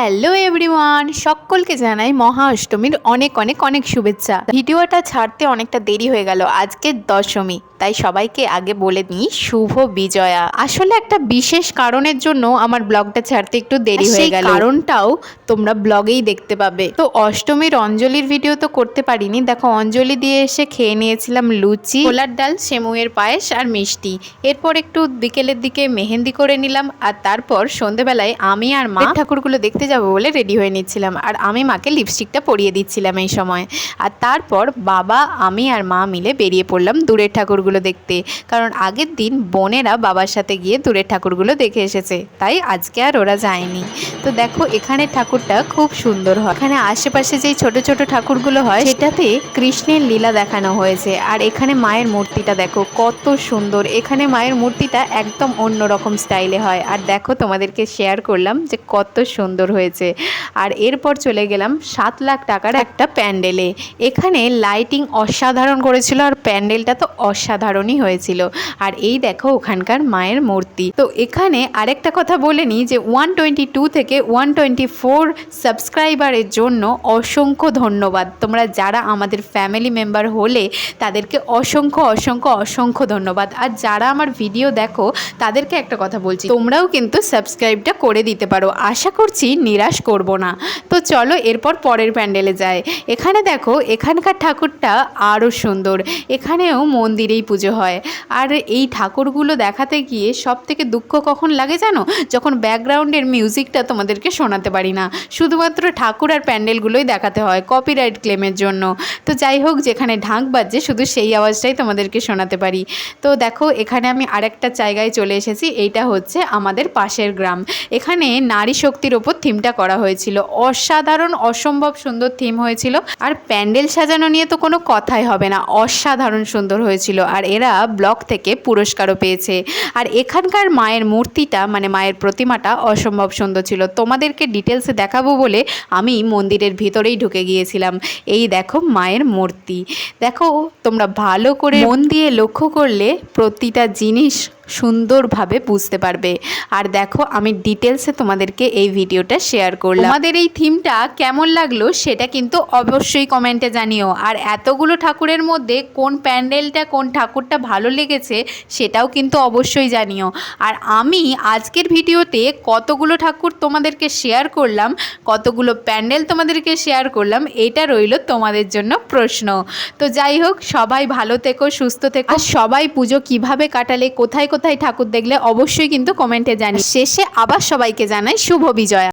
Hello everyone, সকলকে জানাই মহা অষ্টমীর অনেক অনেক অনেক শুভেচ্ছা। ভিডিওটা ছাড়তে অনেকটা দেরি হয়ে গেল, আজকে দশমী, তাই সবাইকে আগে বলে নিই শুভ বিজয়া। আসলে একটা বিশেষ কারণের জন্য আমার ব্লগটা ছাড়তে একটু দেরি হয়ে গেল, কারণটাও তোমরা ব্লগেই দেখতে পাবে। তো অষ্টমীর অঞ্জলির ভিডিও তো করতে পারিনি। দেখো, অঞ্জলি দিয়ে এসে খেয়ে নিয়েছিলাম লুচি, ছোলার ডাল, সেমুইয়ের পায়েস আর মিষ্টি। এরপর একটু বিকেলের দিকে মেহেন্দি করে নিলাম, আর তারপর সন্ধেবেলায় আমি আর মা ঠাকুরগুলো দেখতে যাবো বলে রেডি হয়ে নিচ্ছিলাম। আর আমি মাকে লিপস্টিকটা পরিয়ে দিচ্ছিলাম এই সময়। আর তারপর বাবা, আমি আর মা মিলে বেরিয়ে পড়লাম দূরের ঠাকুরগুলো দেখতে, কারণ আগের দিন বোনেরা বাবার সাথে গিয়ে দূরের ঠাকুরগুলো দেখে এসেছে, তাই আজকে আর ওরা যায়নি। তো দেখো, এখানে ঠাকুরটা খুব সুন্দর হয়। এখানে আশেপাশে যেই ছোট ছোট ঠাকুরগুলো হয় সেটাতে কৃষ্ণের লীলা দেখানো হয়েছে। আর এখানে মায়ের মূর্তিটা দেখো কত সুন্দর। এখানে মায়ের মূর্তিটা একদম অন্যরকম স্টাইলে হয়। আর দেখো, তোমাদেরকে শেয়ার করলাম যে কত সুন্দর হয়েছে। আর এরপর চলে গেলাম 7 লাখ টাকার একটা প্যান্ডেলে। এখানে লাইটিং অসাধারণ করেছিল, আর প্যান্ডেলটা তো অসাধারণই হয়েছিল। আর এই দেখো ওখানকার মায়ের মূর্তি। তো এখানে আরেকটা কথা বলে নিই যে 122 থেকে 124 সাবস্ক্রাইবারের জন্য অসংখ্য ধন্যবাদ। তোমরা যারা আমাদের ফ্যামিলি মেম্বার হলে তাদেরকে অসংখ্য অসংখ্য অসংখ্য ধন্যবাদ। আর যারা আমার ভিডিও দেখো তাদেরকে একটা কথা বলছি, তোমরাও কিন্তু সাবস্ক্রাইবটা করে দিতে পারো। আশা করছি নিরাশ করব না। তো চলো এরপর পরের প্যান্ডেলে যাই। এখানে দেখো, এখানকার ঠাকুরটা আরও সুন্দর। এখানেও মন্দিরেই পুজো হয়। আর এই ঠাকুরগুলো দেখাতে গিয়ে সব থেকে দুঃখ কখন লাগে জানো? যখন ব্যাকগ্রাউন্ডের মিউজিকটা তোমাদেরকে শোনাতে পারি না। শুধুমাত্র ঠাকুর আর প্যান্ডেলগুলোই দেখাতে হয় কপিরাইট ক্লেমের জন্য। তো যাই হোক, যেখানে ঢাক বাজছে শুধু সেই আওয়াজটাই তোমাদেরকে শোনাতে পারি। তো দেখো, এখানে আমি আরেকটা জায়গায় চলে এসেছি। এইটা হচ্ছে আমাদের পাশের গ্রাম। এখানে নারী শক্তির ওপর থিমটা করা হয়েছিল। অসাধারণ, অসম্ভব সুন্দর থিম হয়েছিল। আর প্যান্ডেল সাজানো নিয়ে তো কোনো কথাই হবে না, অসাধারণ সুন্দর হয়েছিল। আর এরা ব্লক থেকে পুরস্কারও পেয়েছে। আর এখানকার মায়ের মূর্তিটা, মানে মায়ের প্রতিমাটা অসম্ভব সুন্দর ছিল। তোমাদেরকে ডিটেলসে দেখাবো বলে আমি মন্দিরের ভিতরেই ঢুকে গিয়েছিলাম। এই দেখো মায়ের মূর্তি। দেখো, তোমরা ভালো করে মন দিয়ে লক্ষ্য করলে প্রতিটা জিনিস সুন্দরভাবে বুঝতে পারবে। আর দেখো, আমি ডিটেলসে তোমাদেরকে এই ভিডিওটা শেয়ার করলাম। আমাদের এই থিমটা কেমন লাগলো সেটা কিন্তু অবশ্যই কমেন্টে জানিও। আর এতগুলো ঠাকুরের মধ্যে কোন প্যান্ডেলটা, কোন ঠাকুরটা ভালো লেগেছে সেটাও কিন্তু অবশ্যই জানিও। আর আমি আজকের ভিডিওতে কতগুলো ঠাকুর তোমাদেরকে শেয়ার করলাম, কতগুলো প্যান্ডেল তোমাদেরকে শেয়ার করলাম, এটা রইল তোমাদের জন্য প্রশ্ন। তো যাই হোক, সবাই ভালো থেকো, সুস্থ থেকো। আর সবাই পুজো কিভাবে কাটালে, কোথায় কোথায় ঠাকুর দেখলে অবশ্যই কিন্তু কমেন্টে জানি। শেষে আবার সবাইকে জানাই শুভ বিজয়া।